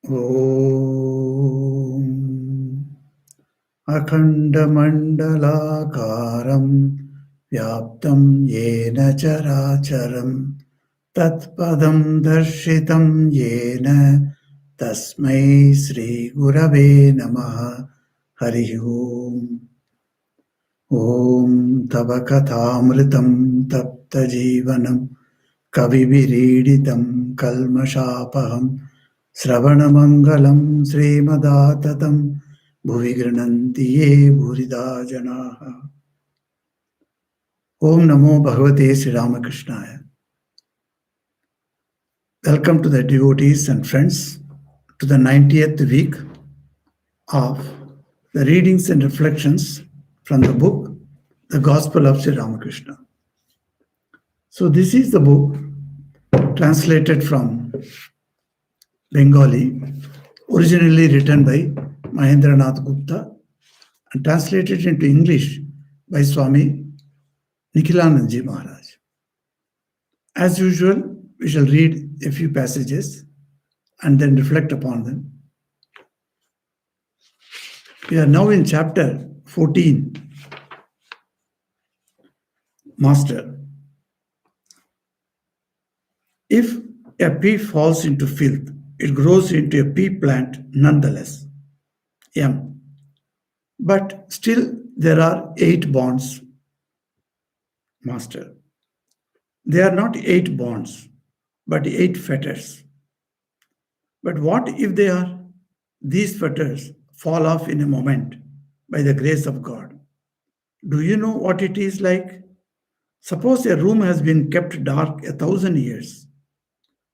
ॐ अखण्डमण्डलाकारं व्याप्तं येन चराचरं तत्पदं दर्शितं येन तस्मै श्रीगुरवे नमः। हरिः ओम्। ॐ तव कथामृतं तप्तजीवनं कविभिरीडितं कल्मषापहं श्रवणमङ्गलं श्रीमदाततं भुवि गृह्णन्ति ये भूरिदा जनाः। Om Namo Bhagavate Sri Ramakrishnaaya. Welcome to the devotees and friends to the 90th week of the readings and reflections from the book The Gospel of Sri Ramakrishna. So this is the book translated from Bengali, originally written by Mahendranath Gupta and translated into English by Swami Nikhilanandji Maharaj. As usual, we shall read a few passages and then reflect upon them. We are now in chapter 14, Master. If a pea falls into filth, it grows into a pea plant nonetheless. M. But still there are 8 bonds, Master. They are not 8 bonds, but 8 fetters. But what if they are? These fetters fall off in a moment by the grace of God. Do you know what it is like? Suppose a room has been kept dark 1,000 years.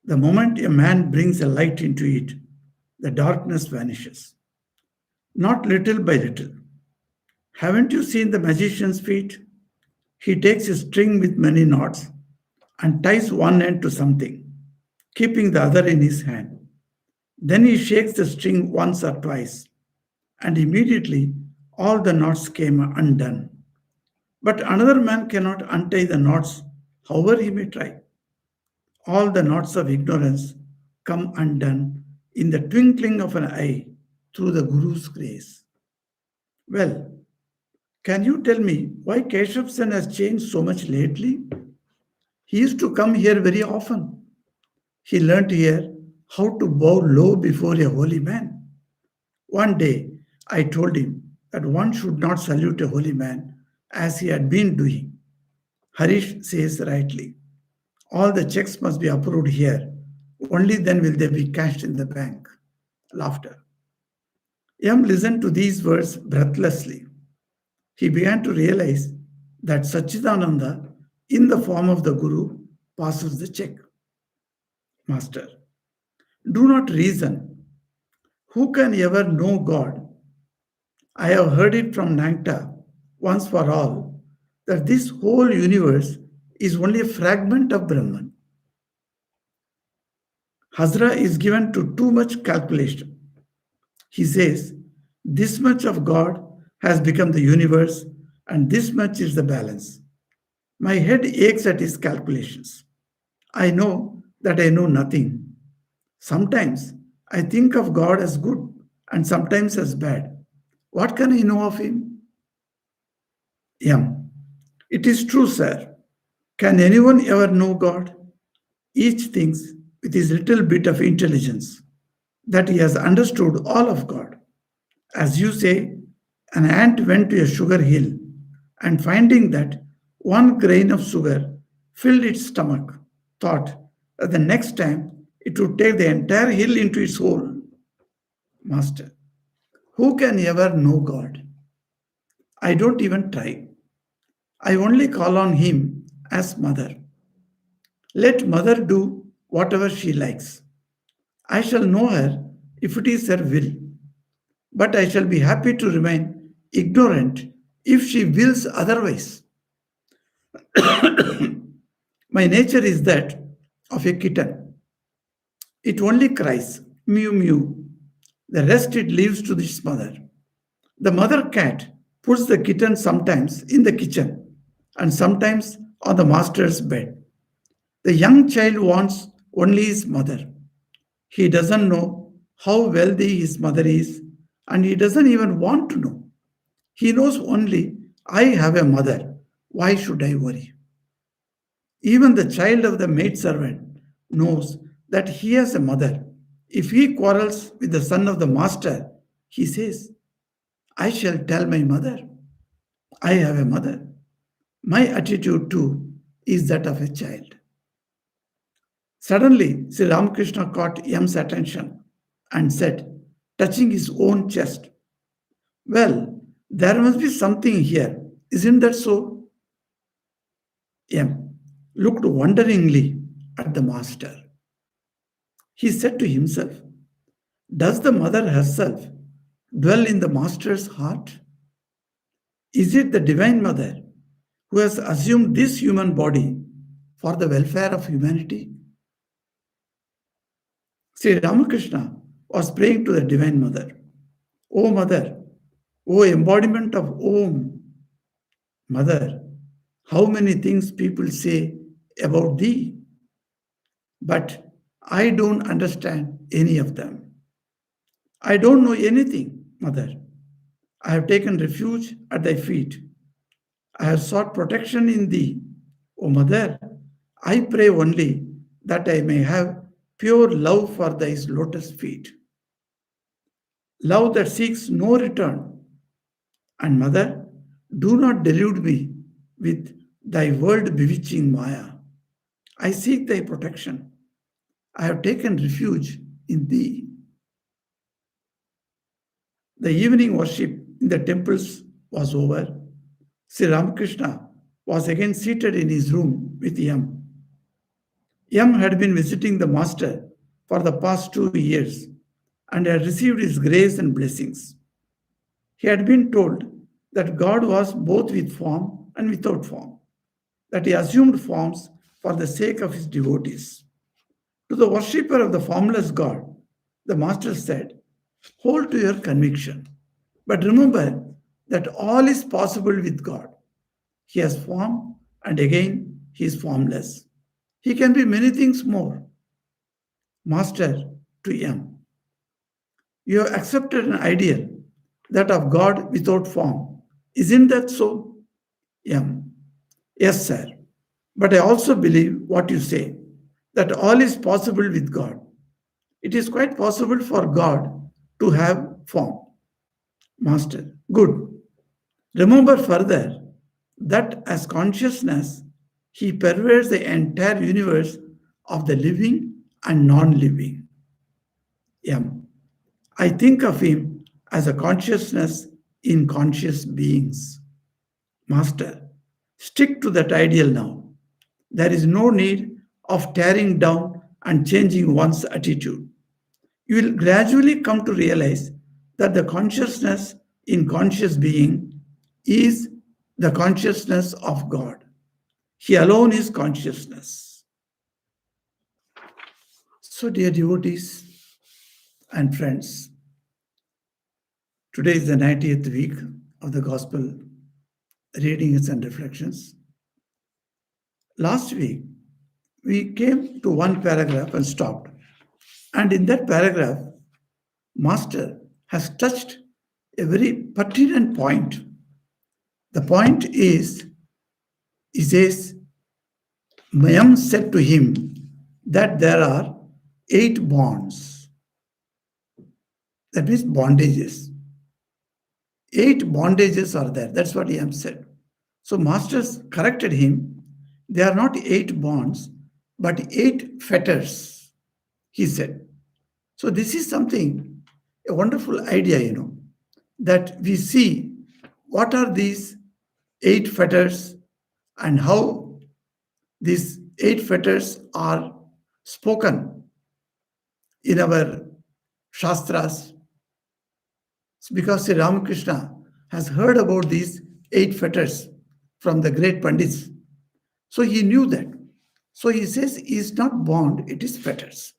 The moment a man brings a light into it, the darkness vanishes. Not little by little. Haven't you seen the magician's feet? He takes a string with many knots and ties one end to something, keeping the other in his hand. Then he shakes the string once or twice, and immediately all the knots came undone. But another man cannot untie the knots, however he may try. All the knots of ignorance come undone in the twinkling of an eye through the Guru's grace. Well, can you tell me why Keshav Sen has changed so much lately? He used to come here very often. He learnt here how to bow low before a holy man. One day, I told him that one should not salute a holy man as he had been doing. Harish says rightly, all the checks must be approved here. Only then will they be cashed in the bank. Laughter. Yam listened to these words breathlessly. He began to realize that Satchidananda, in the form of the Guru, passes the check. Master, do not reason. Who can ever know God? I have heard it from Nangta once for all that this whole universe is only a fragment of Brahman. Hazra is given to too much calculation. He says, this much of God has become the universe and this much is the balance. My head aches at his calculations. I know that I know nothing. Sometimes I think of God as good and sometimes as bad. What can I know of him? Yam. It is true, sir. Can anyone ever know God? Each thinks with his little bit of intelligence that he has understood all of God. As you say, an ant went to a sugar hill and finding that one grain of sugar filled its stomach, thought that the next time it would take the entire hill into its hole. Master, who can ever know God? I don't even try. I only call on him as mother. Let mother do whatever she likes. I shall know her if it is her will, but I shall be happy to remain ignorant if she wills otherwise. My nature is that of a kitten. It only cries, mew mew. The rest it leaves to its mother. The mother cat puts the kitten sometimes in the kitchen and sometimes on the master's bed. The young child wants only his mother. He doesn't know how wealthy his mother is, and he doesn't even want to know. He knows only, I have a mother. Why should I worry? Even the child of the maidservant knows that he has a mother. If he quarrels with the son of the master, he says, I shall tell my mother. I have a mother. My attitude too is that of a child. Suddenly, Sri Ramakrishna caught Yam's attention and said, touching his own chest, well, there must be something here. Isn't that so? Yam looked wonderingly at the master. He said to himself, does the mother herself dwell in the master's heart? Is it the divine mother who has assumed this human body for the welfare of humanity? Sri Ramakrishna was praying to the divine mother. O mother, O embodiment of Om, mother, how many things people say about thee, but I don't understand any of them. I don't know anything, mother. I have taken refuge at thy feet. I have sought protection in thee. O mother, I pray only that I may have pure love for thy lotus feet, love that seeks no return. And mother, do not delude me with thy world bewitching Maya. I seek thy protection. I have taken refuge in thee. The evening worship in the temples was over. Sri Ramakrishna was again seated in his room with Yam. Yam had been visiting the master for the past 2 years and had received his grace and blessings. He had been told that God was both with form and without form, that he assumed forms for the sake of his devotees. To the worshipper of the formless God, the master said, hold to your conviction, but remember that all is possible with God. He has form and again he is formless. He can be many things more. Master to Yam, you have accepted an ideal, that of God without form. Isn't that so? Yam, yes, sir. But I also believe what you say, that all is possible with God. It is quite possible for God to have form. Master, good. Remember further that as consciousness, he pervades the entire universe of the living and non living. Yam. I think of him as a consciousness in conscious beings. Master, stick to that ideal now. There is no need of tearing down and changing one's attitude. You will gradually come to realize that the consciousness in conscious being is the consciousness of God. He alone is consciousness. So, dear devotees and friends, today is the 90th week of the Gospel readings and reflections. Last week, we came to one paragraph and stopped. And in that paragraph, Master has touched a very pertinent point. The point is, he says, Mayam said to him that there are 8 bonds. That means bondages. 8 bondages are there. That's what Yam said. So Masters corrected him. They are not 8 bonds, but 8 fetters, he said. So this is something, a wonderful idea, that we see what are these 8 fetters and how these 8 fetters are spoken in our Shastras. Because Sri Ramakrishna has heard about these 8 fetters from the great Pandits. So he knew that. So he says it's not bond, it is fetters.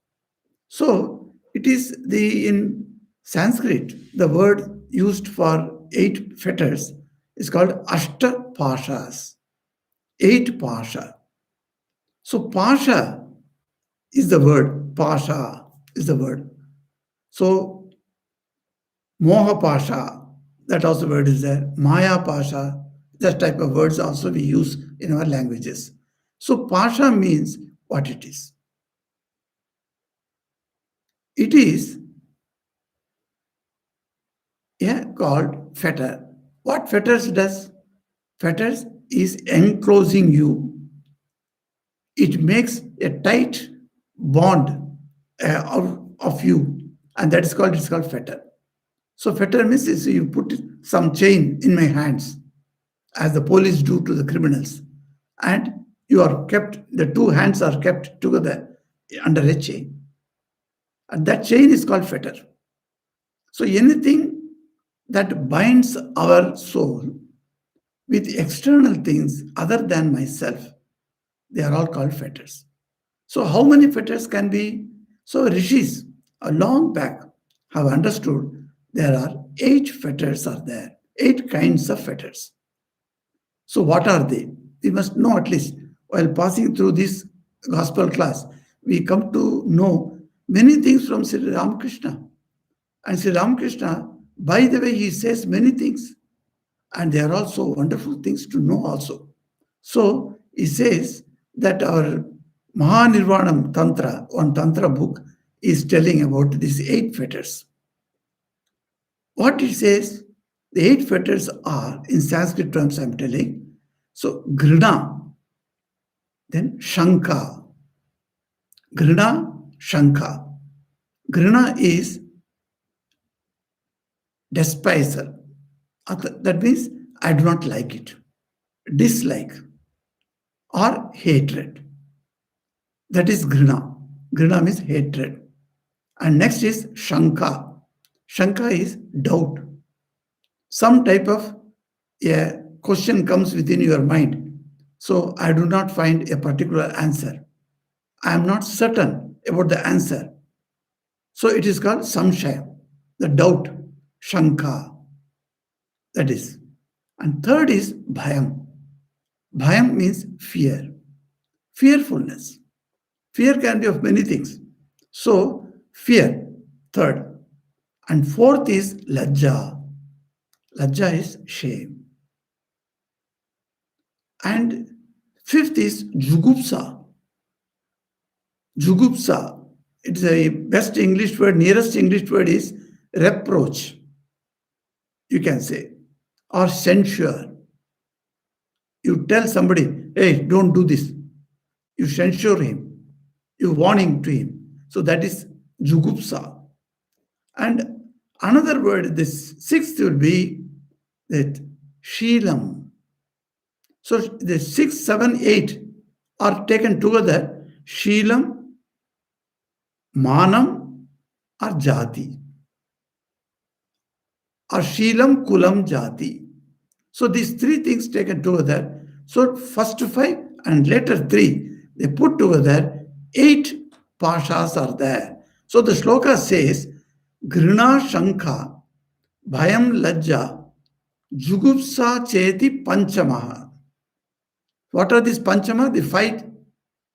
So it is in Sanskrit, the word used for 8 fetters is called Ashta pashas, 8 pasha. So pasha is the word, pasha is the word. So moha pasha, that also word is there. Maya pasha, that type of words also we use in our languages. So pasha means what it is. It is called fetter. What fetters does? Fetters is enclosing you. It makes a tight bond of you, and that is called it's called fetter. So fetter means is you put some chain in my hands, as the police do to the criminals, and you are kept. The two hands are kept together under a chain, and that chain is called fetter. So anything that binds our soul with external things other than myself, they are all called fetters. So, how many fetters can be? So, rishis a long back have understood there are 8 fetters are there, 8 kinds of fetters. So, what are they? We must know at least while passing through this gospel class, we come to know many things from Sri Ramakrishna. And Sri Ramakrishna, by the way, he says many things, and they are also wonderful things to know also. So he says that our Mahanirvanam Tantra, one Tantra book, is telling about these 8 fetters. What it says, the 8 fetters are, in Sanskrit terms, I'm telling. So Grina, then Shanka. Grina, Shanka. Grina is despisal. That means I do not like it. Dislike or hatred. That is Grina. Grina means hatred. And next is Shanka. Shanka is doubt. Some type of a question comes within your mind. So I do not find a particular answer. I am not certain about the answer. So it is called samshaya, the doubt, Shanka. That is. And third is bhayam. Bhayam means fear, fearfulness. Fear can be of many things. So, fear, third. And fourth is lajja. Lajja is shame. And fifth is jugupsa. Jugupsa. It's a best English word, nearest English word is reproach, you can say, or censure. You tell somebody, hey, don't do this. You censure him. You warning to him. So that is jugupsa. And another word, this sixth will be that Sheelam. So the 6, 7, 8 are taken together. Sheelam, Manam, or Jati. Or Sheelam, Kulam, Jati. So these 3 things taken together. So first 5 and later 3, they put together 8 pashas are there. So the shloka says, Grina Shankha, Bhayam Lajja, Jugupsa Cheti Panchamaha. What are these Panchama? The 5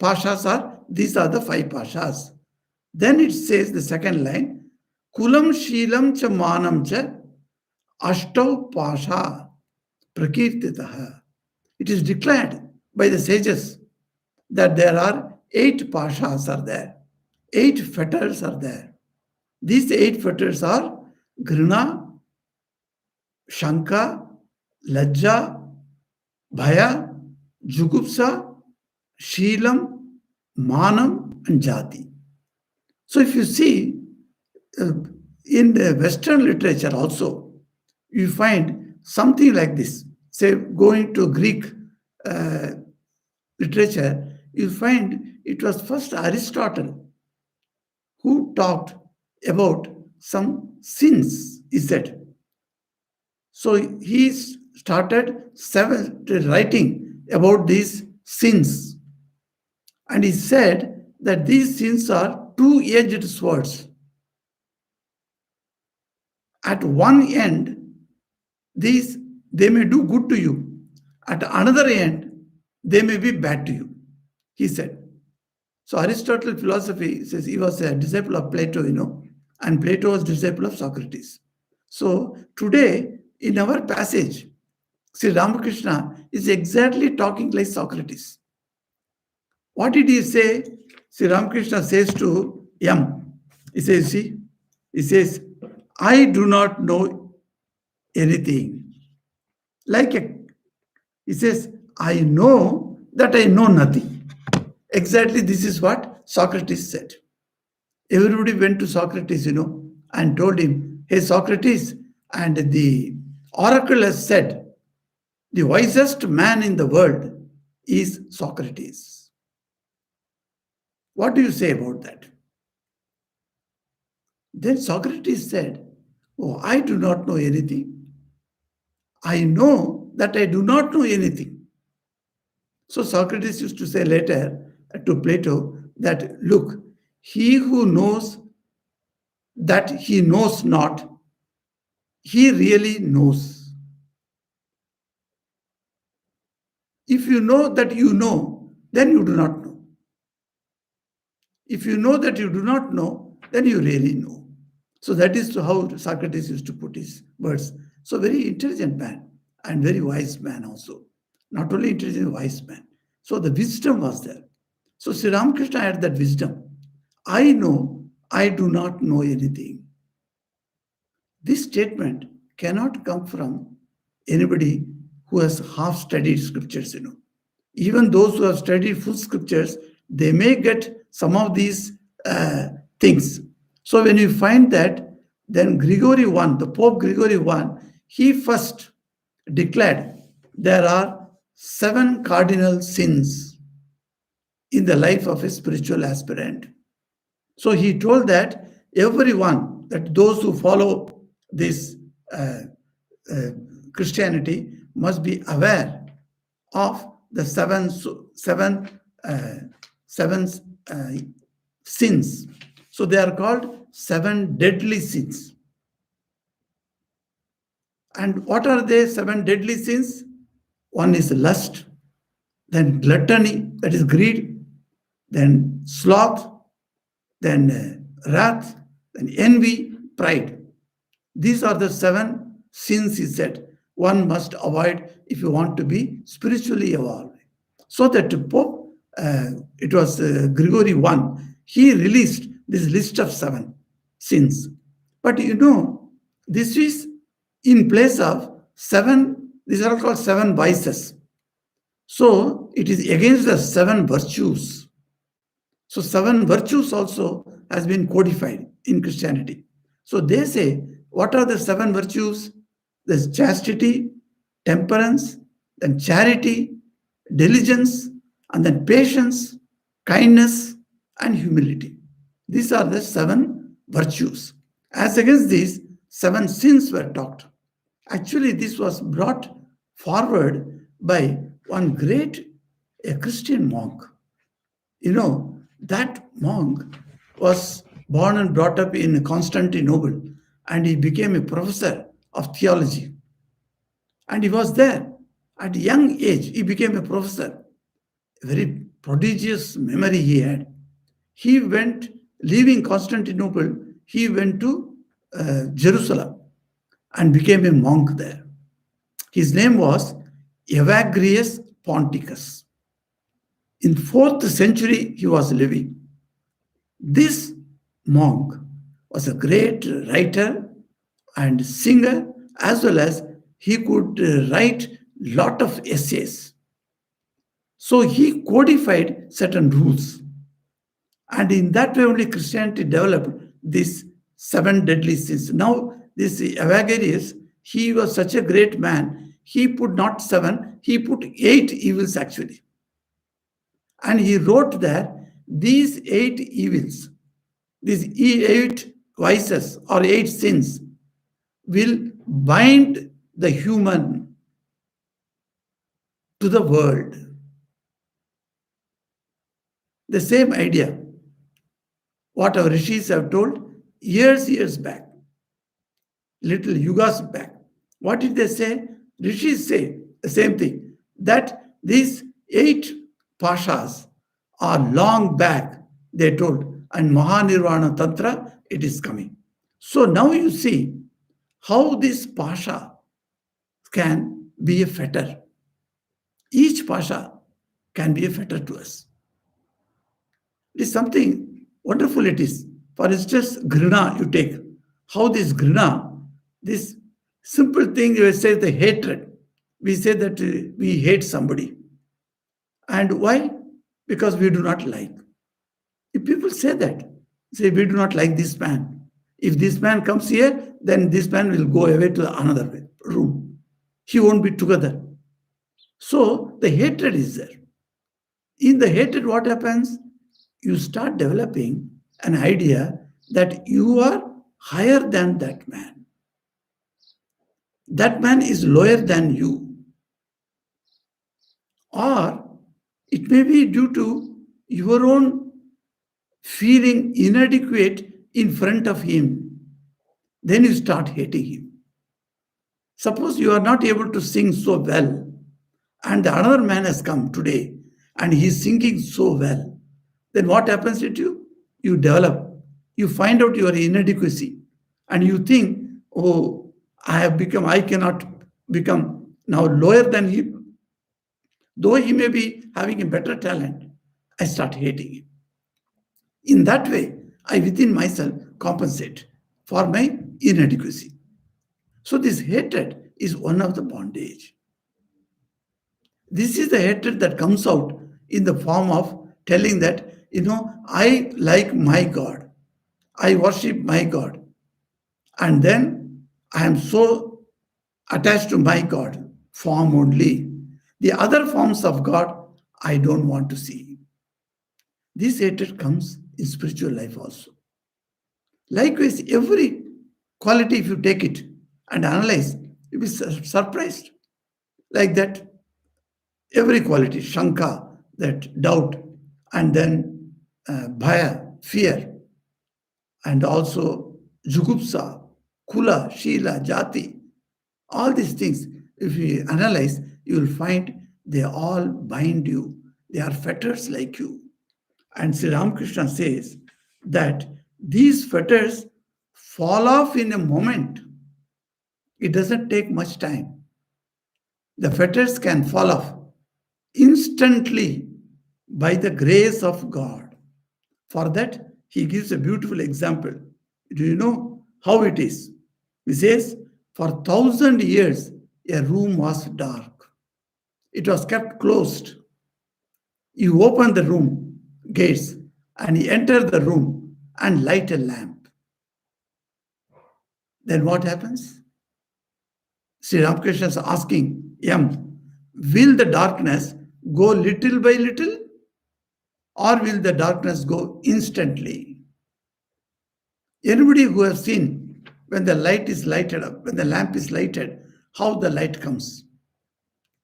pashas are, these are the 5 pashas. Then it says the second line, Kulam Sheelam Cha Manam Cha Ashtav Pasha Prakirtitaha. It is declared by the sages that there are 8 pashas are there, 8 fetters are there. These 8 fetters are Grina, Shanka, Lajja, Bhaya, Jugupsa, Sheelam, Manam, and Jati. So if you see uh, in the Western literature also, you find something like this. Say, going to Greek uh, literature, you find it was first Aristotle who talked about some sins, he said. So he started writing about these sins. And he said that these sins are two-edged swords. At one end, these they may do good to you. At another end, they may be bad to you, he said. So Aristotle philosophy says he was a disciple of Plato, and Plato was disciple of Socrates. So today, in our passage, Sri Ramakrishna is exactly talking like Socrates. What did he say? Sri Ramakrishna says to Yam, he says, see, he says, I do not know anything. Like he says, I know that I know nothing. Exactly this is what Socrates said. Everybody went to Socrates, and told him, hey, Socrates, and the oracle has said, the wisest man in the world is Socrates. What do you say about that? Then Socrates said, oh, I do not know anything. I know that I do not know anything. So Socrates used to say later to Plato that, look, he who knows that he knows not, he really knows. If you know that you know, then you do not know. If you know that you do not know, then you really know. So that is how Socrates used to put his words. So very intelligent man and very wise man also. Not only intelligent, wise man. So the wisdom was there. So Sri Ramakrishna had that wisdom. I know I do not know anything. This statement cannot come from anybody who has half studied scriptures. Even those who have studied full scriptures, they may get some of these things. So when you find that, then Gregory I, the Pope Gregory I, he first declared there are 7 cardinal sins in the life of a spiritual aspirant. So he told that everyone, that those who follow this uh, uh, Christianity must be aware of the uh, seven uh, sins. So they are called 7 deadly sins. And what are they 7 deadly sins? One is lust, then gluttony, that is greed, then sloth, then wrath, then envy, pride. These are the 7 sins, he said, one must avoid if you want to be spiritually evolved. So that Pope, it was Gregory I, he released this list of 7 sins. But this is in place of 7, these are called 7 vices. So it is against the 7 virtues. So 7 virtues also has been codified in Christianity. So they say, what are the 7 virtues? There's chastity, temperance, then charity, diligence, and then patience, kindness, and humility. These are the 7 virtues. As against these, 7 sins were talked. Actually, this was brought forward by one great a Christian monk. That monk was born and brought up in Constantinople, and he became a professor of theology. And he was there. At a young age, he became a professor. A very prodigious memory he had. He went, leaving Constantinople, he went to Jerusalem and became a monk there. His name was Evagrius Ponticus. In 4th century, he was living. This monk was a great writer and singer, as well as he could write lot of essays. So he codified certain rules. And in that way only Christianity developed these 7 deadly sins. Now, this Evagrius, he was such a great man, he put not 7, he put 8 evils actually. And he wrote there, these 8 evils, these 8 vices or 8 sins will bind the human to the world. The same idea, what our rishis have told years back, little yugas back. What did they say? Rishis say the same thing, that these 8 pashas are long back, they told, and Mahanirvana Tantra, it is coming. So now you see how this pasha can be a fetter. Each pasha can be a fetter to us. It is something wonderful it is. For instance, grina you take. How this grina, this simple thing we say the hatred. We say that we hate somebody. And why? Because we do not like. If people say that, say we do not like this man. If this man comes here, then this man will go away to another room. He won't be together. So the hatred is there. In the hatred, what happens? You start developing an idea that you are higher than that man. That man is lower than you. Or it may be due to your own feeling inadequate in front of him. Then you start hating him. Suppose you are not able to sing so well, and the another man has come today and he is singing so well. Then what happens to you? You develop, you find out your inadequacy, and you think, oh, I cannot become now lower than him. Though he may be having a better talent, I start hating him. In that way, I within myself compensate for my inadequacy. So this hatred is one of the bondage. This is the hatred that comes out in the form of telling that, I like my God, I worship my God, and then I am so attached to my God form only. The other forms of God, I don't want to see. This hatred comes in spiritual life also. Likewise, every quality, if you take it and analyze, you'll be surprised. Like that, every quality, shanka, that doubt, and then bhaya, fear, and also jugupsa, kula, shila, jati, all these things, if you analyze, you will find they all bind you. They are fetters like you. And Sri Ramakrishna says that these fetters fall off in a moment. It doesn't take much time. The fetters can fall off instantly by the grace of God. For that, he gives a beautiful example. Do you know how it is? He says, for 1,000 years, a room was dark. It was kept closed. You open the room gates and you enter the room and light a lamp. Then what happens? Sri Ramakrishna is asking, will the darkness go little by little, or will the darkness go instantly? Anybody who has seen when the light is lighted up, when the lamp is lighted, how the light comes.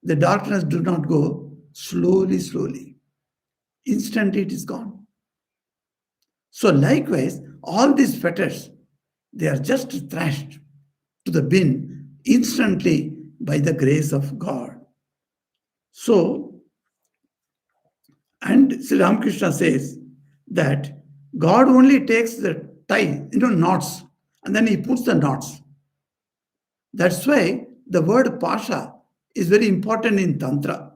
The darkness do not go slowly, slowly. Instantly it is gone. So likewise, all these fetters, they are just thrashed to the bin instantly by the grace of God. So, and Sri Ramakrishna says that God only takes the tie, knots, and then he puts the knots. That's why the word pasha is very important in Tantra.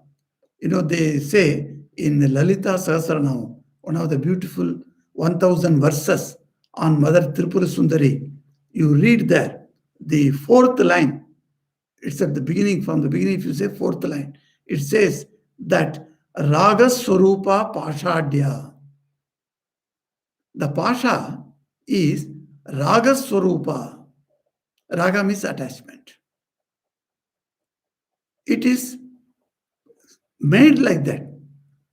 They say in the Lalita Sahasranam, one of the beautiful 1000 verses on Mother Tripura Sundari, you read there, the fourth line, it's at the beginning, from the beginning, if you say fourth line, it says that Raga Swarupa Pashadya. The Pasha is Raga Swarupa. Raga means attachment. It is made like that.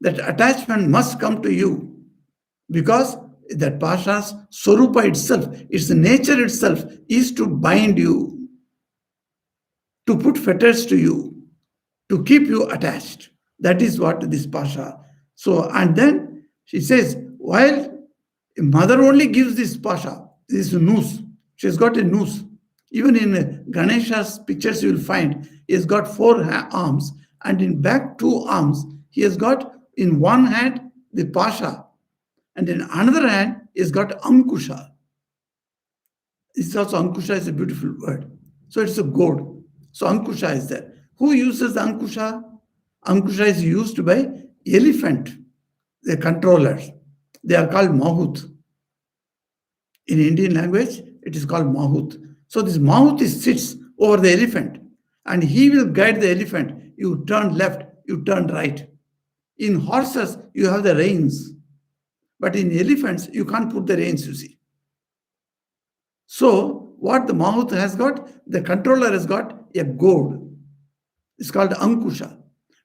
That attachment must come to you because that Pasha's Swarupa itself, its nature itself is to bind you, to put fetters to you, to keep you attached. That is what this Pasha. So, and then she says, while mother only gives this Pasha, this noose, she has got a noose. Even in Ganesha's pictures, you will find he has got four arms, and in back two arms, he has got in one hand the Pasha, and in another hand, he has got Ankusha. This also Ankusha is a beautiful word. So it's a goad. So Ankusha is there. Who uses the Ankusha? Ankusha is used by elephant, the controllers. They are called Mahut. In Indian language, it is called Mahut. So this Mahut sits over the elephant and he will guide the elephant. You turn left, you turn right. In horses, you have the reins. But in elephants, you can't put the reins, you see. So what the Mahut has got, the controller has got a goad. It's called Ankusha.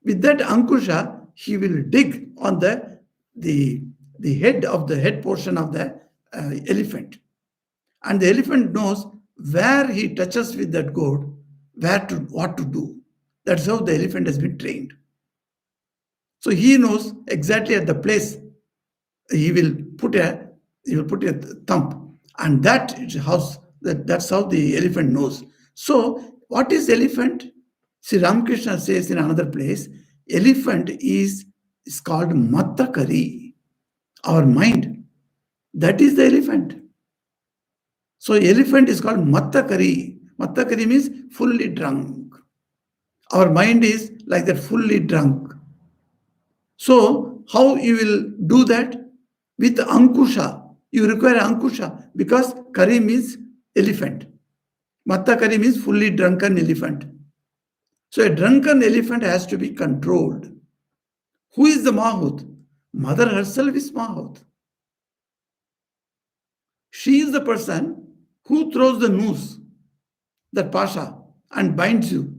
With that Ankusha, he will dig on the, the head of the head portion of the elephant. And the elephant knows where he touches with that goad, what to do. That's how the elephant has been trained. So he knows exactly at the place he will put a thump, and that's how the elephant knows. So what is elephant? See, Ramakrishna says in another place, elephant is called mattakari, our mind. That is the elephant. So elephant is called mattakari. Mattakari means fully drunk. Our mind is like that, fully drunk. So how you will do that? With ankusha. You require ankusha because kari means elephant. Mattakari means fully drunken elephant. So a drunken elephant has to be controlled. Who is the Mahut? Mother herself is Mahut. She is the person who throws the noose, that pasha, and binds you.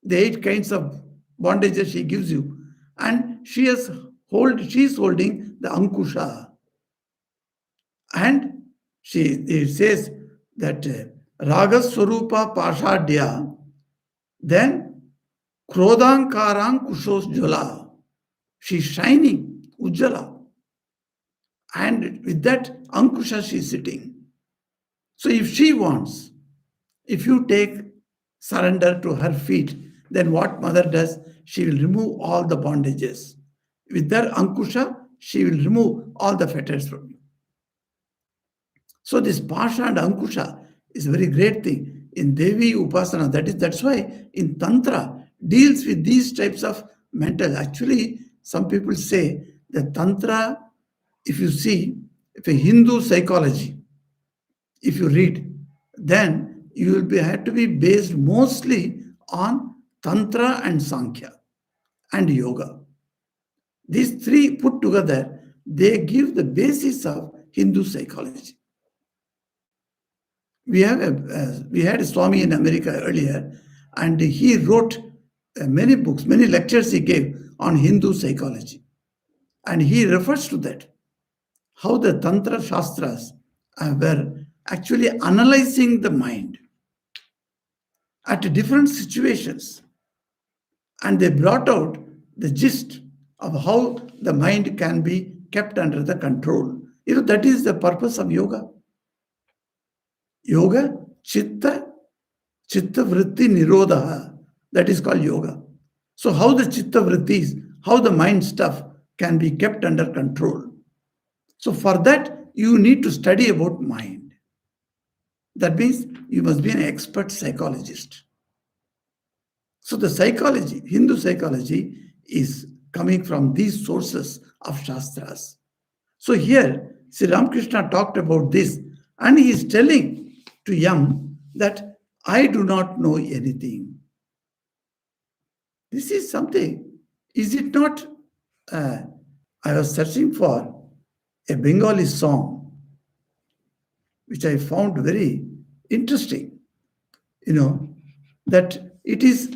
The 8 kinds of bondages she gives you. And she is holding the ankusha. And it says that raga swarupa pashadya, then krodhankarang kushos jala. She's shining, ujjala. And with that ankusha she is sitting. So if she wants, if you take surrender to her feet, then what mother does? She will remove all the bondages. With that ankusha, she will remove all the fetters from you. So this pasha and ankusha is a very great thing. In Devi Upasana, that's why in Tantra deals with these types of mental. Actually, some people say that Tantra, if you see, if a Hindu psychology, if you read, then you will have to be based mostly on Tantra and Sankhya and Yoga. These three put together, they give the basis of Hindu psychology. We had a Swami in America earlier, and he wrote many books, many lectures he gave on Hindu psychology. And he refers to that, how the Tantra Shastras were actually analyzing the mind at different situations. And they brought out the gist of how the mind can be kept under the control. That is the purpose of yoga. Yoga, chitta vritti nirodha. That is called yoga. So how the chitta vrittis, how the mind stuff can be kept under control. So for that, you need to study about mind. That means you must be an expert psychologist. So the psychology, Hindu psychology, is coming from these sources of Shastras. So here, Sri Ramakrishna talked about this, and he is telling to Yam that I do not know anything. This is something, is it not? I was searching for a Bengali song, which I found very interesting, that it is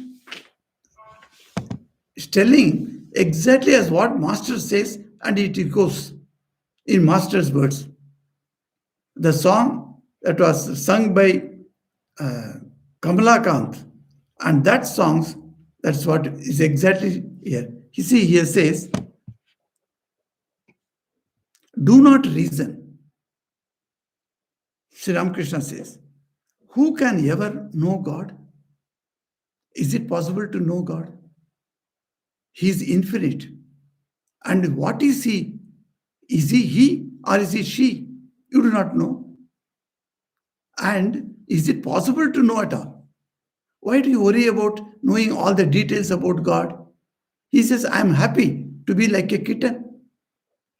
telling exactly as what Master says, and it goes in Master's words. The song that was sung by Kamalakant, and that song, that's what is exactly here. You see, here says, do not reason. Sri Ramakrishna says, who can ever know God? Is it possible to know God? He is infinite. And what is he? Is he or is he she? You do not know. And is it possible to know at all? Why do you worry about knowing all the details about God? He says, I am happy to be like a kitten.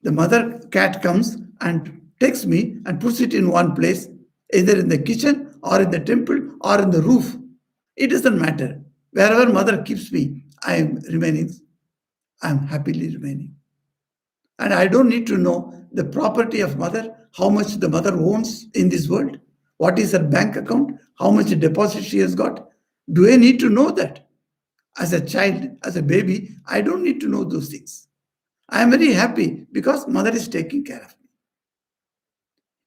The mother cat comes and takes me and puts it in one place, either in the kitchen or in the temple or in the roof. It doesn't matter. Wherever mother keeps me, I am happily remaining. And I don't need to know the property of mother, how much the mother owns in this world, what is her bank account, how much deposit she has got. Do I need to know that? As a child, as a baby, I don't need to know those things. I am very happy because mother is taking care of me.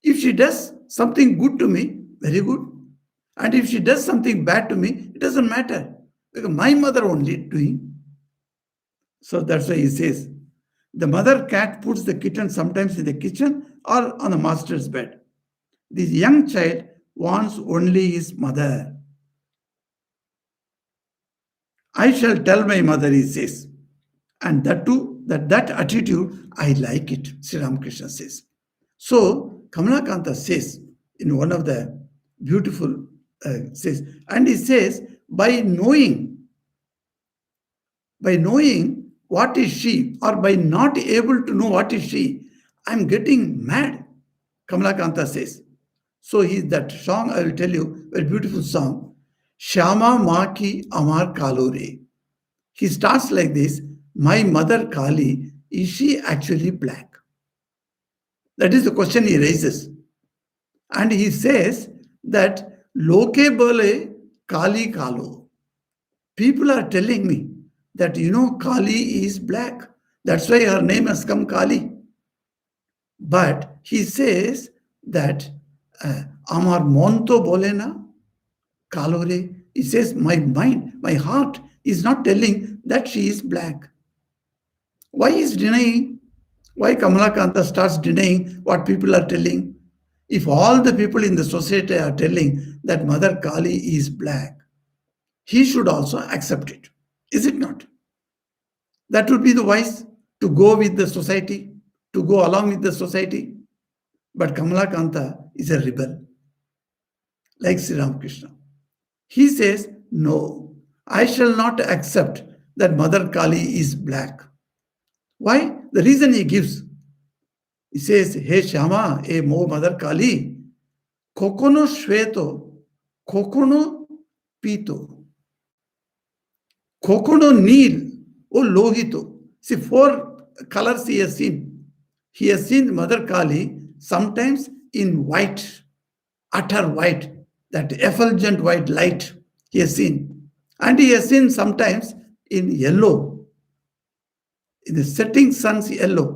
If she does something good to me, very good. And if she does something bad to me, it doesn't matter. Because my mother only doing. So that's why he says, the mother cat puts the kitten sometimes in the kitchen or on the master's bed. This young child wants only his mother. I shall tell my mother, he says. And that too, that attitude, I like it, Sri Ramakrishna says. So Kamalakanta says in one of the beautiful says, and he says, by knowing what is she, or by not able to know what is she, I'm getting mad, Kamalakanta says. So he that song, I will tell you, a beautiful song, Shama Maki Amar Kalore. He starts like this, my mother Kali, is she actually black? That is the question he raises. And he says that Loke Bole Kali Kalo. People are telling me that, Kali is black. That's why her name has come Kali. But he says that Amar Monto Bolena Kalore. He says, my mind, my heart is not telling that she is black. Why is denying? Why Kamalakanta starts denying what people are telling? If all the people in the society are telling that Mother Kali is black, he should also accept it. Is it not? That would be the wise to go with the society, to go along with the society. But Kamalakanta is a rebel, like Sri Ramakrishna. He says, no, I shall not accept that Mother Kali is black. Why? The reason he gives. He says, Hey Shama, hey Mo Mother Kali, Kokono Shveto, Kokono Pito, Kokono Nil, O Lohito. See, 4 colors he has seen. He has seen Mother Kali sometimes in white, utter white, that effulgent white light he has seen. And he has seen sometimes in yellow, in the setting sun's yellow.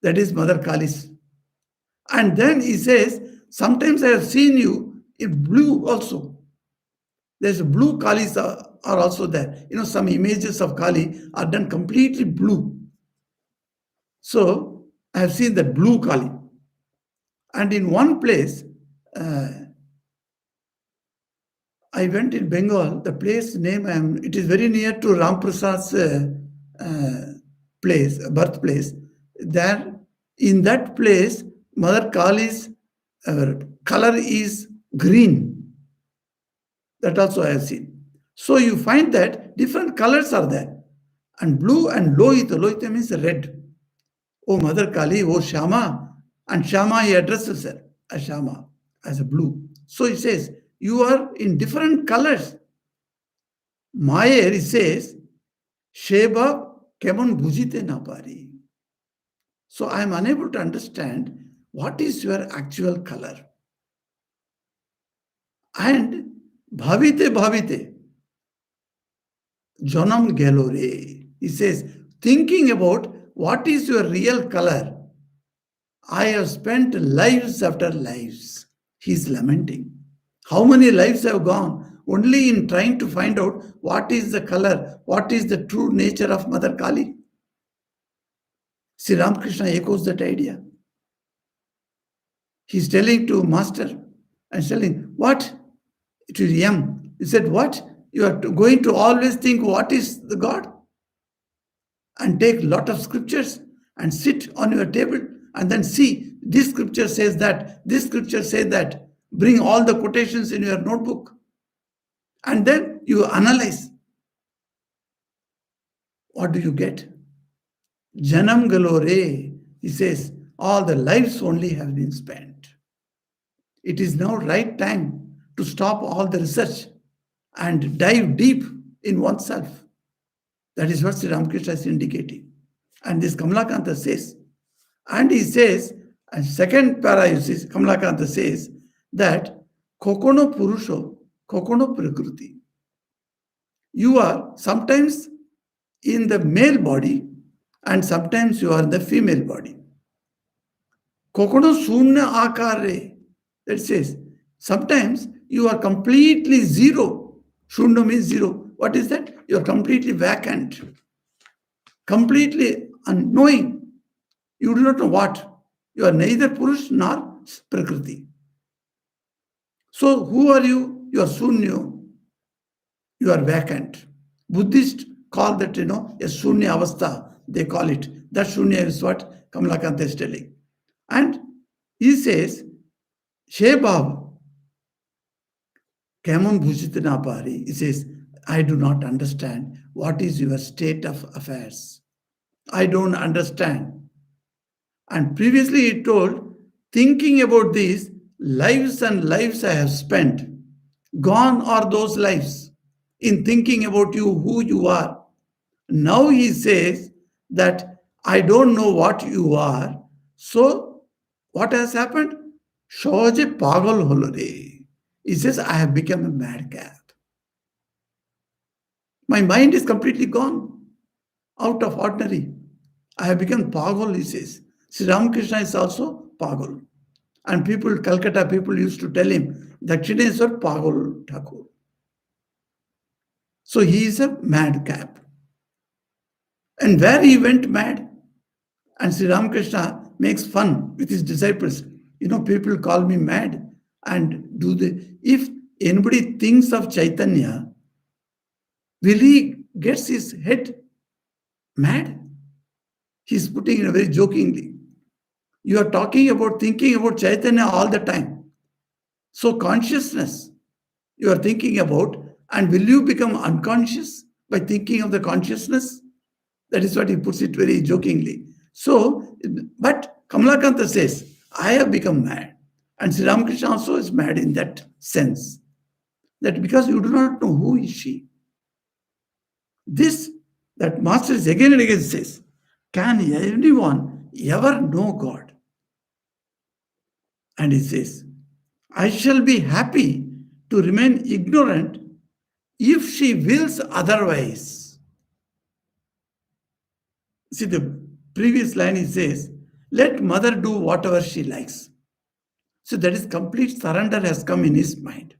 That is Mother Kali's. And then he says, sometimes I have seen you in blue also. There's blue Kalis are also there. Some images of Kali are done completely blue. So I have seen that blue Kali. And in one place, I went in Bengal, the place name, it is very near to Ramprasad's birthplace. There, in that place, Mother Kali's color is green. That also I have seen. So you find that different colors are there. And blue and Lohita. Lohita means red. Oh Mother Kali, oh Shama. And Shama, he addresses her as Shama, as a blue. So he says, you are in different colors. Mayer, he says, Sheba kemon bujite na pari. So I am unable to understand what is your actual color. And bhavite, janam gelo re. He says, thinking about what is your real color, I have spent lives after lives. He is lamenting. How many lives have gone only in trying to find out what is the color, what is the true nature of Mother Kali? Sri Ramakrishna echoes that idea. He's telling to Master and telling, what? It is young. He said, what? You are going to always think what is the God? And take lot of scriptures and sit on your table and then see, this scripture says that, this scripture says that. Bring all the quotations in your notebook. And then you analyze. What do you get? Janam galore, he says, all the lives only have been spent. It is now right time to stop all the research and dive deep in oneself. That is what Sri Ramakrishna is indicating. And this Kamalakanta says, and he says, and second para, you see, Kamalakanta says that Kokono Purusho, Kokono Prakriti. You are sometimes in the male body and sometimes you are in the female body. Kokono Sunya Akare, that says, sometimes you are completely zero. Shunya means zero. What is that? You are completely vacant, completely unknowing. You do not know what. You are neither Purush nor Prakriti. So who are you? You are Sunyo. You are vacant. Buddhists call that, a Shunya Avastha, they call it. That Shunya is what Kamalakanta is telling. And he says, Shebhav, Kamon Bhujit Napari, he says, I do not understand what is your state of affairs. I don't understand. And previously he told, thinking about these lives and lives I have spent, gone are those lives in thinking about you, who you are. Now he says that I don't know what you are. So what has happened? Shoje pagal holore. He says, I have become a madcap. My mind is completely gone, out of ordinary. I have become pagal, he says. Sri Ramakrishna is also pagal. And people, Calcutta people used to tell him, Dakshineswar pagal Thakur. So he is a madcap. And where he went mad, and Sri Ramakrishna makes fun with his disciples. People call me mad. And if anybody thinks of Chaitanya, will he gets his head mad? He's putting it very jokingly. You are thinking about Chaitanya all the time. So consciousness you are thinking about, and will you become unconscious by thinking of the consciousness? That is what he puts it very jokingly. So, but Kamalakanta says, I have become mad. And Sri Ramakrishna also is mad in that sense. That because you do not know who is she. That Master is again and again says, can anyone ever know God? And he says, I shall be happy to remain ignorant if she wills otherwise. See, the previous line he says, let mother do whatever she likes. So that is complete surrender has come in his mind.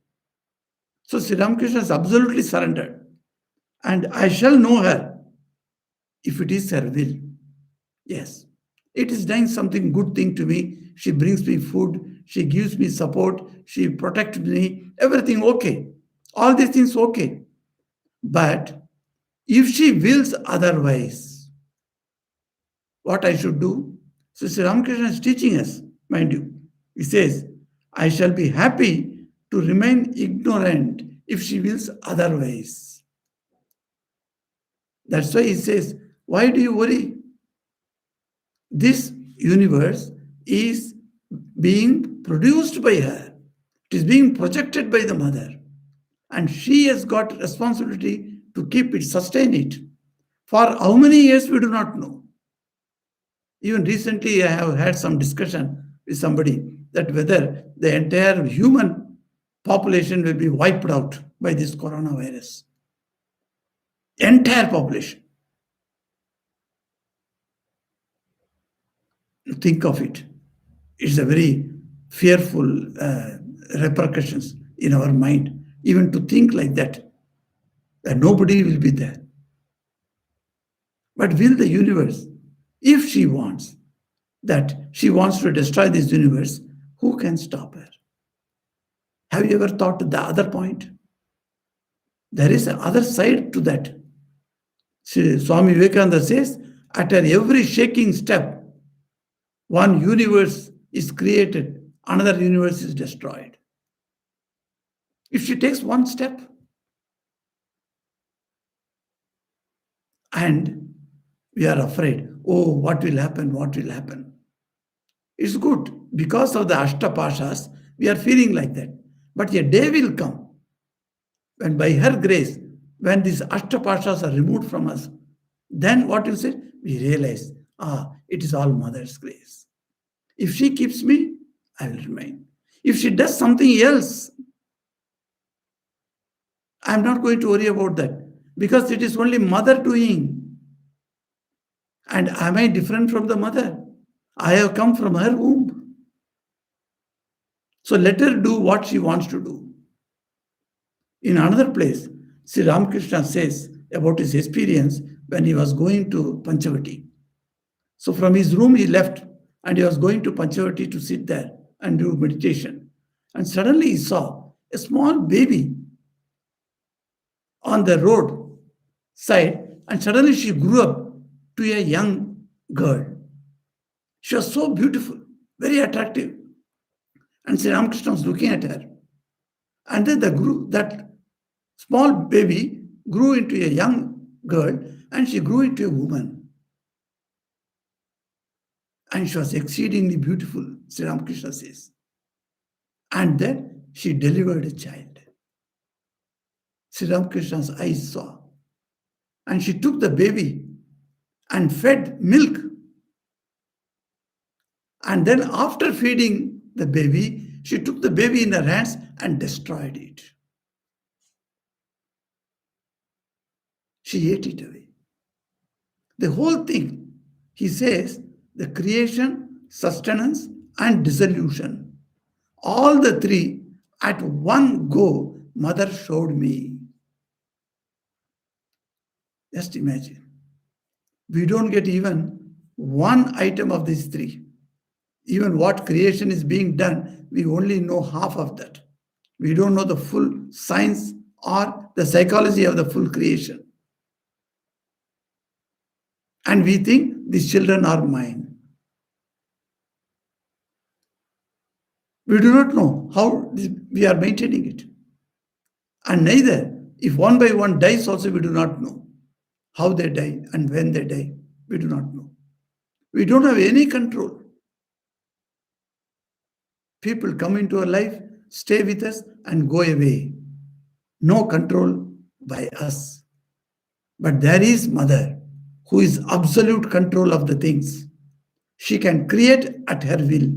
So Sri Ramakrishna is absolutely surrendered. And I shall know her if it is her will. Yes, it is doing something good thing to me. She brings me food. She gives me support. She protects me. Everything okay. All these things okay. But if she wills otherwise, what I should do? So Sri Ramakrishna is teaching us, mind you. He says, I shall be happy to remain ignorant if she wills otherwise. That's why he says, why do you worry? This universe is being produced by her. It is being projected by the mother. And she has got responsibility to keep it, sustain it. For how many years we do not know. Even recently I have had some discussion with somebody that whether the entire human population will be wiped out by this coronavirus. Entire population. Think of it. It's a very fearful repercussions in our mind, even to think like that nobody will be there. But will the universe, if she wants, that she wants to destroy this universe, who can stop her? Have you ever thought the other point? There is another side to that. Swami Vivekananda says, at every shaking step, one universe is created, another universe is destroyed. If she takes one step and we are afraid, oh, what will happen? What will happen? It's good. Because of the Ashta Pashas, we are feeling like that. But a day will come when by her grace, when these Ashta Pashas are removed from us, then what you say? We realize, it is all Mother's grace. If she keeps me, I will remain. If she does something else, I'm not going to worry about that because it is only Mother doing. And am I different from the Mother? I have come from her womb. So let her do what she wants to do. In another place, Sri Ramakrishna says about his experience when he was going to Panchavati. So from his room he left and he was going to Panchavati to sit there and do meditation. And suddenly he saw a small baby on the road side, and suddenly she grew up to a young girl. She was so beautiful, very attractive. And Sri Ramakrishna was looking at her. And then that small baby grew into a young girl and she grew into a woman. And she was exceedingly beautiful, Sri Ramakrishna says. And then she delivered a child. Sri Ramakrishna's eyes saw. And she took the baby and fed milk. And then after feeding the baby, she took the baby in her hands and destroyed it. She ate it away. The whole thing, he says, the creation, sustenance, and dissolution, all the three at one go, Mother showed me. Just imagine. We don't get even one item of these three. Even what creation is being done, we only know half of that. We don't know the full science or the psychology of the full creation. And we think these children are mine. We do not know how we are maintaining it. And neither, if one by one dies also, we do not know how they die and when they die. We do not know. We don't have any control. People come into our life, stay with us, and go away. No control by us. But there is Mother, who is absolute control of the things. She can create at her will.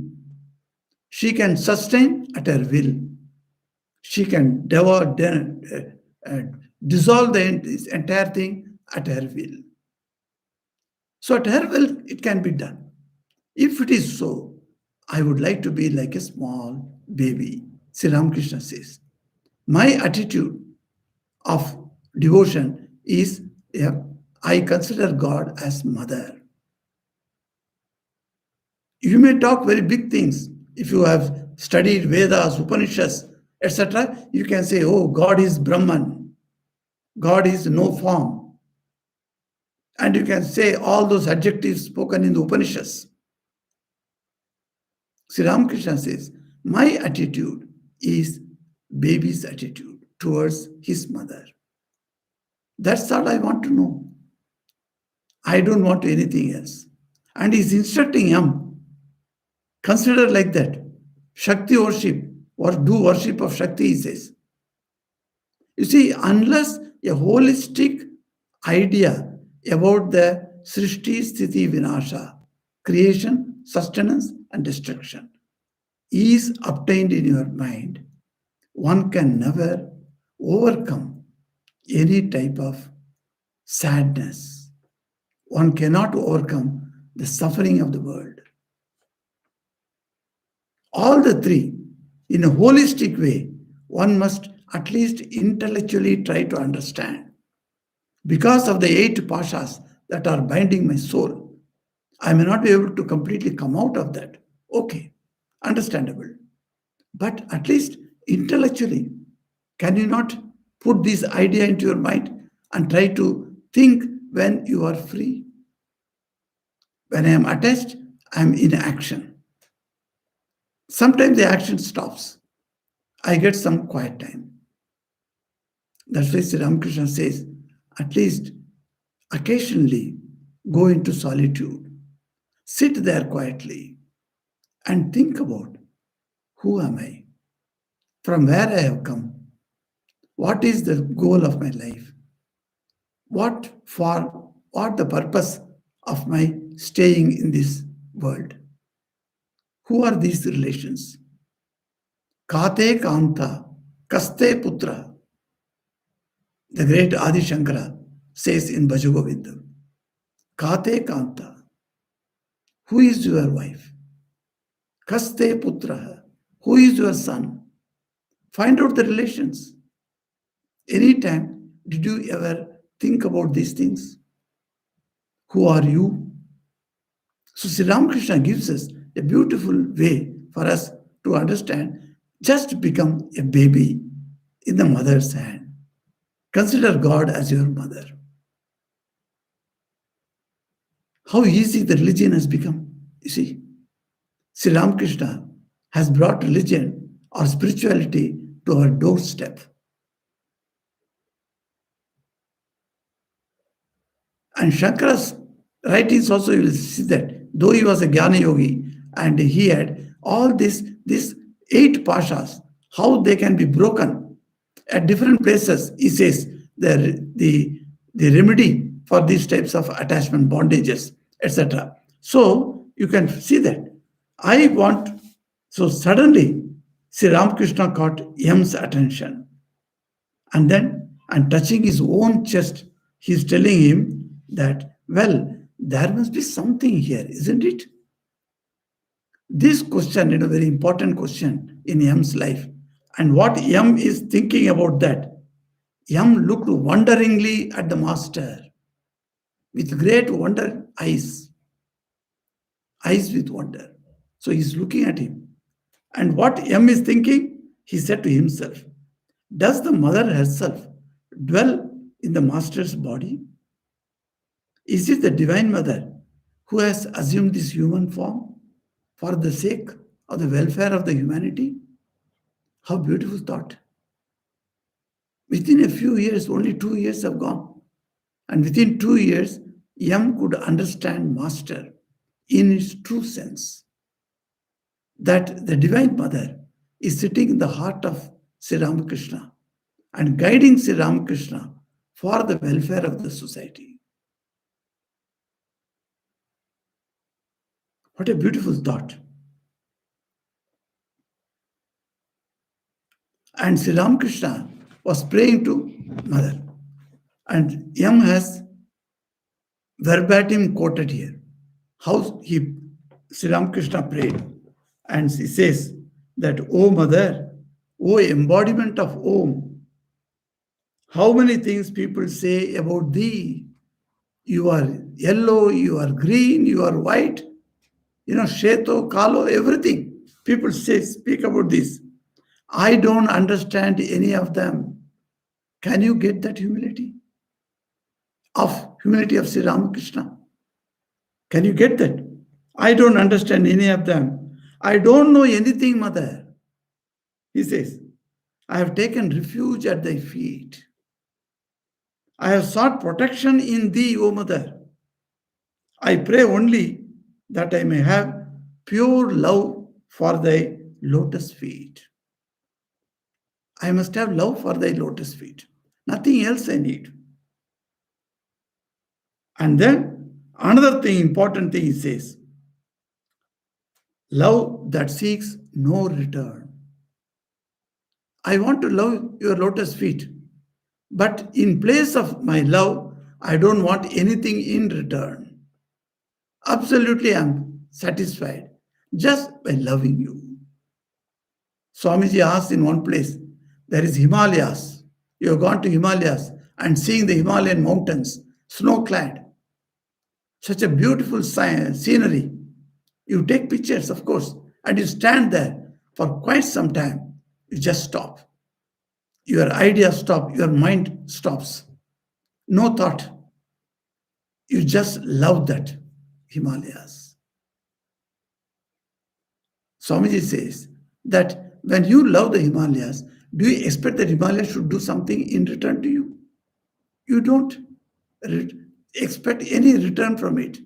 She can sustain at her will. She can dissolve this entire thing at her will. So at her will, it can be done. If it is so, I would like to be like a small baby. Sri Ramakrishna says, my attitude of devotion is, I consider God as Mother. You may talk very big things. If you have studied Vedas, Upanishads, etc., you can say, oh, God is Brahman. God is no form. And you can say all those adjectives spoken in the Upanishads. Sri Ramakrishna says, my attitude is baby's attitude towards his mother. That's all I want to know. I don't want anything else. And he's instructing him, consider like that. Shakti worship, or do worship of Shakti, he says. You see, unless a holistic idea about the Srishti, Sthiti, Vinasha, creation, sustenance, and destruction is obtained in your mind, one can never overcome any type of sadness. One cannot overcome the suffering of the world. All the three, in a holistic way, one must at least intellectually try to understand. Because of the 8 pashas that are binding my soul, I may not be able to completely come out of that. Okay, understandable. But at least intellectually, can you not put this idea into your mind and try to think when you are free? When I am attached, I am in action. Sometimes the action stops. I get some quiet time. That's why Sri Ramakrishna says, at least occasionally go into solitude, sit there quietly, and think about who am I, from where I have come, what is the goal of my life, what the purpose of my staying in this world. Who are these relations? Kate Kanta, Kaste Putra, the great Adi Shankara says in Bhajagovindam. Kate Kanta, who is your wife? Kaste Putra, who is your son? Find out the relations. Anytime did you ever think about these things? Who are you? So Sri Ramakrishna gives us a beautiful way for us to understand. Just become a baby in the mother's hand. Consider God as your mother. How easy the religion has become. You see, Sri Ramakrishna has brought religion or spirituality to our doorstep. And Shankara's writings also, you will see that though he was a Jnana Yogi and he had all these 8 pashas, how they can be broken at different places, he says the remedy for these types of attachment, bondages, etc. So you can see that. I want, so suddenly Sri Ramakrishna caught Yam's attention. And touching his own chest, he's telling him that, well, there must be something here, isn't it? This question, very important question in Yam's life. And what Yam is thinking about that, Yam looked wonderingly at the master with great wonder eyes with wonder. So he's looking at him. And what Yam is thinking, he said to himself, does the mother herself dwell in the master's body? Is it the Divine Mother who has assumed this human form for the sake of the welfare of the humanity? How beautiful thought. Within a few years, only 2 years have gone. And within 2 years, Yam could understand Master in its true sense. That the Divine Mother is sitting in the heart of Sri Ramakrishna and guiding Sri Ramakrishna for the welfare of the society. What a beautiful thought. And Sri Ramakrishna was praying to Mother. And Yam has verbatim quoted here how Sri Ramakrishna prayed. And he says that, O Mother, O embodiment of Om, how many things people say about thee. You are yellow, you are green, you are white, Sheto, Kalo, everything. People speak about this. I don't understand any of them. Can you get that humility of Sri Ramakrishna? Can you get that? I don't understand any of them. I don't know anything, Mother. He says, I have taken refuge at thy feet. I have sought protection in thee, O Mother. I pray only that I may have pure love for thy lotus feet. I must have love for thy lotus feet. Nothing else I need. And then another thing, important thing he says, love that seeks no return. I want to love your lotus feet, but in place of my love, I don't want anything in return. Absolutely, I'm satisfied just by loving you. Swamiji asked in one place, there is Himalayas. You have gone to Himalayas and seeing the Himalayan mountains, snow-clad. Such a beautiful scenery. You take pictures, of course, and you stand there for quite some time. You just stop. Your ideas stop. Your mind stops. No thought. You just love that Himalayas. Swamiji says that when you love the Himalayas, Do you expect that Himalaya should do something in return to you? You don't re- expect any return from it.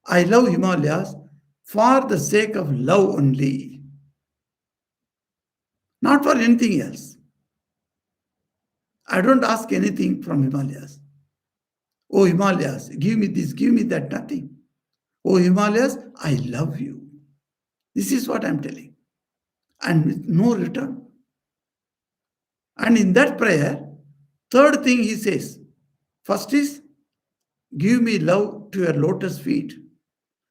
I love Himalayas for the sake of love only, not for anything else. I don't ask anything from Himalayas. Oh, Himalayas, give me this, give me that, nothing. Oh, Himalayas, I love you. This is what I'm telling. And with no return. And in that prayer, third thing he says, first is, give me love to your lotus feet.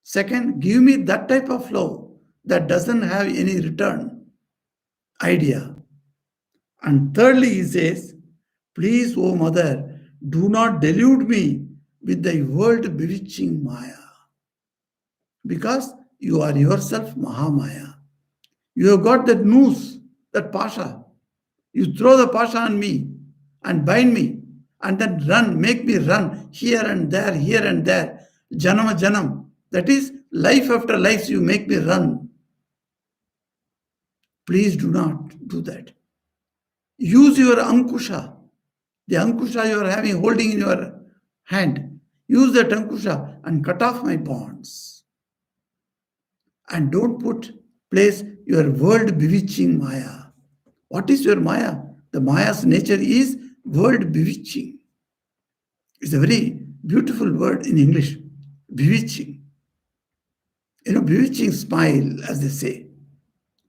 Second, give me that type of love that doesn't have any return idea. And thirdly, he says, please, O mother, do not delude me with thy world bewitching Maya, because you are yourself Mahamaya. You have got that noose, that pasha. You throw the pasha on me and bind me and then run, make me run here and there, janama janam. That is life after life, you make me run. Please do not do that. Use your ankusha, the ankusha you are having, holding in your hand. Use that ankusha and cut off my bonds. And don't place your world bewitching Maya. What is your Maya? The Maya's nature is world bewitching. It's a very beautiful word in English. Bewitching. Bewitching smile, as they say.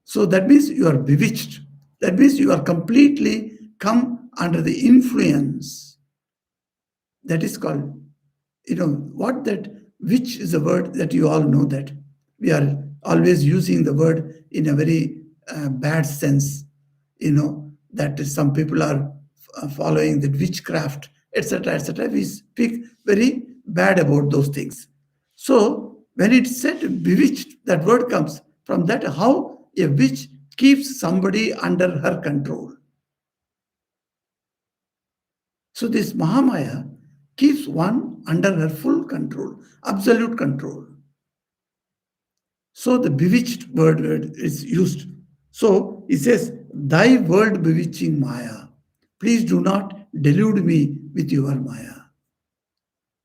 So that means you are bewitched. That means you are completely come under the influence. That is called, what that, which is a word that you all know that. We are always using the word in a very bad sense, that some people are following the witchcraft, etc., etc. We speak very bad about those things. So when it's said bewitched, that word comes from that, how a witch keeps somebody under her control. So this Mahamaya keeps one under her full control, absolute control. So the bewitched word is used. So he says, thy world bewitching Maya, please do not delude me with your Maya.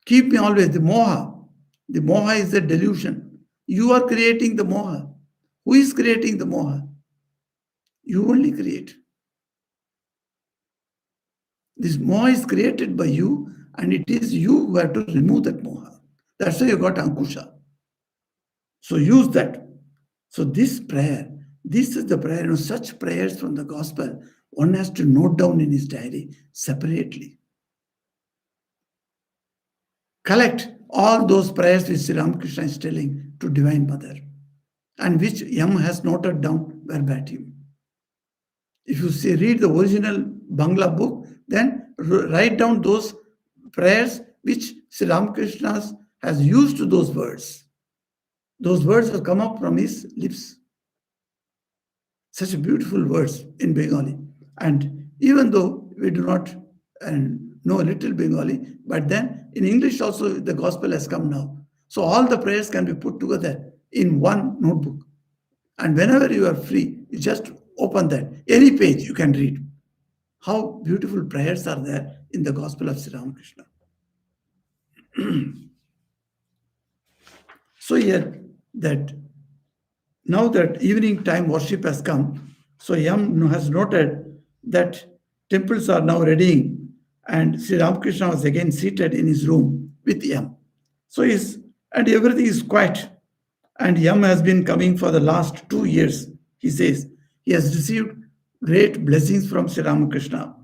Keep me always, the moha. The moha is the delusion. You are creating the moha. Who is creating the moha? You only create. This moha is created by you, and it is you who have to remove that moha. That's why you got ankusha. So use that. So this prayer, this is the prayer. Such prayers from the gospel, one has to note down in his diary separately. Collect all those prayers which Sri Ramakrishna is telling to Divine Mother, and which Yam has noted down verbatim. If you read the original Bangla book, then write down those prayers which Sri Ramakrishna has used those words. Those words have come up from his lips. Such beautiful words in Bengali. And even though we do not know a little Bengali, but then in English also the gospel has come now. So all the prayers can be put together in one notebook. And whenever you are free, you just open that. Any page you can read. How beautiful prayers are there in the gospel of Sri Ramakrishna. So here, that now that evening time worship has come, so Yam has noted that temples are now readying, and Sri Ramakrishna was again seated in his room with Yam. So and everything is quiet. And Yam has been coming for the last 2 years. He says he has received great blessings from Sri Ramakrishna.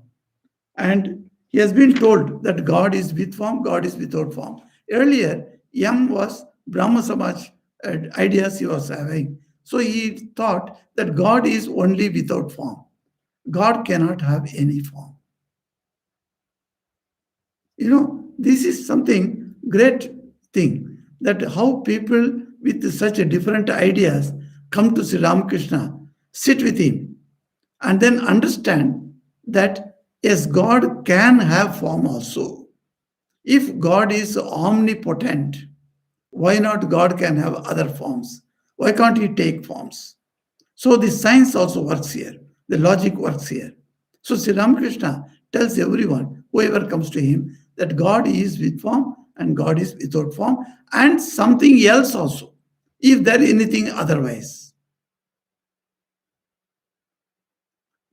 And he has been told that God is with form, God is without form. Earlier, Yam was Brahma Samaj ideas he was having. So he thought that God is only without form. God cannot have any form. This is something great thing, that how people with such different ideas come to Sri Ramakrishna, sit with him, and then understand that yes, God can have form also. If God is omnipotent, why not God can have other forms? Why can't he take forms? So the science also works here. The logic works here. So Sri Ramakrishna tells everyone, whoever comes to him, that God is with form and God is without form, and something else also, if there is anything otherwise.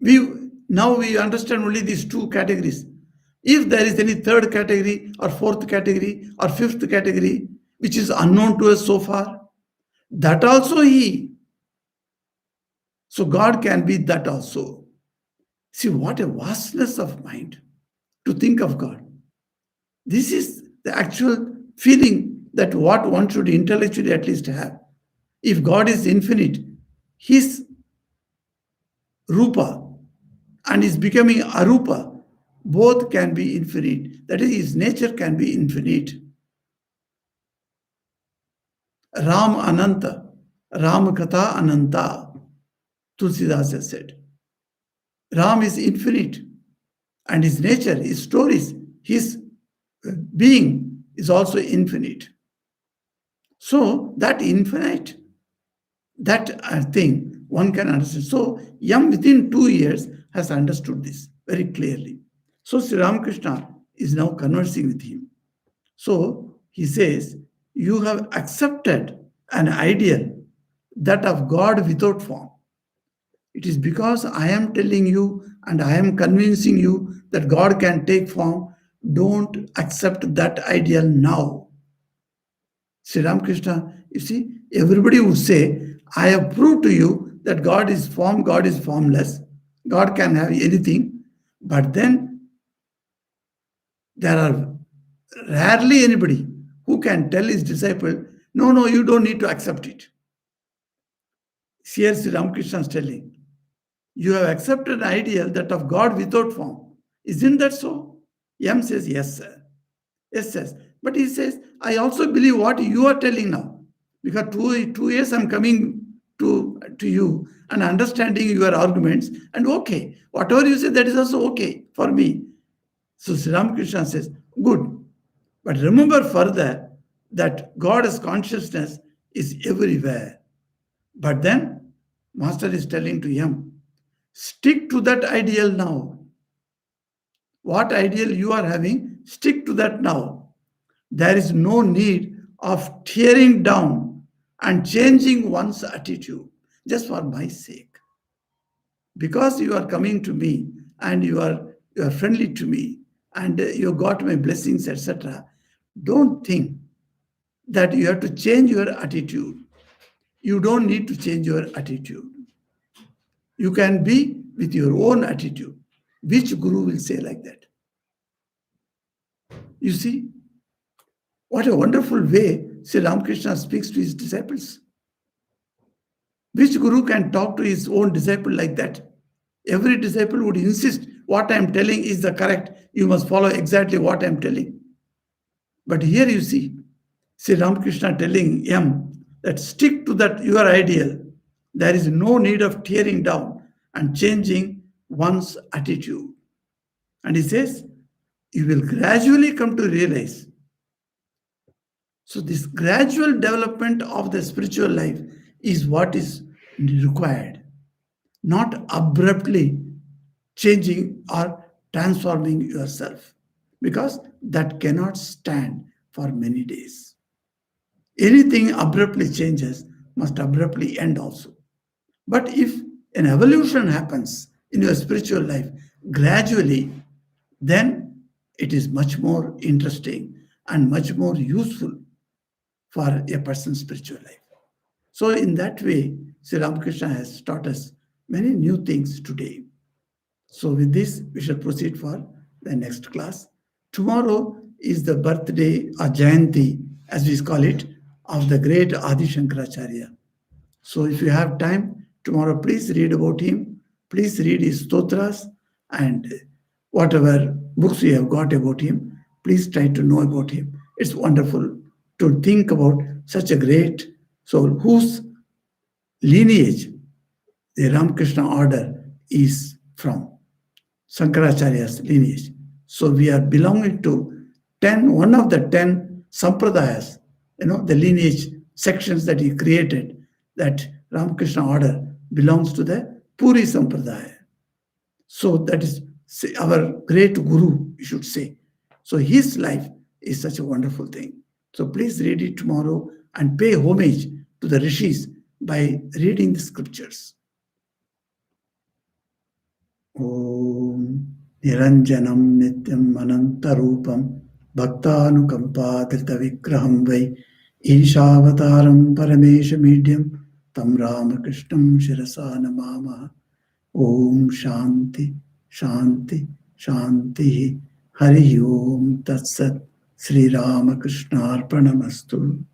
We now we understand only these two categories. If there is any third category or fourth category or fifth category which is unknown to us so far, that also he. So God can be that also. See what a vastness of mind to think of God. This is the actual feeling that what one should intellectually at least have. If God is infinite, his rupa and is becoming arupa, both can be infinite. That is, his nature can be infinite. Ram Ananta, Ram Katha Ananta, Tulsidas has said. Ram is infinite, and his nature, his stories, his being is also infinite. So that infinite, that thing one can understand. So Yam within 2 years has understood this very clearly. So Sri Ramakrishna is now conversing with him. So he says, you have accepted an ideal, that of God without form. It is because I am telling you and I am convincing you that God can take form. Don't accept that ideal now. Sri Ramakrishna, you see, everybody would say, I have proved to you that God is form, God is formless, God can have anything, but then there are rarely anybody who can tell his disciple, no, no, you don't need to accept it. Here Sri Ramakrishna is telling, you have accepted an ideal that of God without form. Isn't that so? Yam says, yes, sir. Yes, yes. But he says, I also believe what you are telling now. Because 2 years I'm coming to you and understanding your arguments. And okay, whatever you say, that is also okay for me. So Sri Ramakrishna says, good. But remember further that God as consciousness is everywhere. But then, Master is telling to him, stick to that ideal now. What ideal you are having, stick to that now. There is no need of tearing down and changing one's attitude just for my sake. Because you are coming to me and you are friendly to me and you got my blessings, etc. Don't think that you have to change your attitude. You don't need to change your attitude. You can be with your own attitude. Which guru will say like that? You see, what a wonderful way Sri Ramakrishna speaks to his disciples. Which guru can talk to his own disciple like that? Every disciple would insist, what I am telling is the correct. You must follow exactly what I am telling. But here you see, Sri Ramakrishna telling him that stick to that your ideal. There is no need of tearing down and changing one's attitude. And he says, you will gradually come to realize. So, this gradual development of the spiritual life is what is required, not abruptly changing or transforming yourself, because that cannot stand for many days. Anything abruptly changes must abruptly end also. But if an evolution happens in your spiritual life gradually, then it is much more interesting and much more useful for a person's spiritual life. So, in that way, Sri Ramakrishna has taught us many new things today. So, with this, we shall proceed for the next class. Tomorrow is the birthday or Jayanti, as we call it, of the great Adi Shankaracharya. So, if you have time tomorrow, please read about him. Please read his stotras and whatever books you have got about him. Please try to know about him. It's wonderful to think about such a great soul whose lineage the Ramakrishna order is from. Shankaracharya's lineage. So we are belonging to one of the 10 sampradayas, the lineage sections that he created, that Ramakrishna order belongs to the Puri Sampradaya. So that is our great guru, you should say. So his life is such a wonderful thing. So please read it tomorrow and pay homage to the rishis by reading the scriptures. Om Niranjanam Nityam Anantarupam Bhaktanukampadrita Vigraham Vai Ishavataram Parameshamidhyam Tam Ramakrishnam Shirasa Namama. Om Shanti Shanti Shanti Hari Om Tat Sat Sri Ramakrishna Arpanamastu.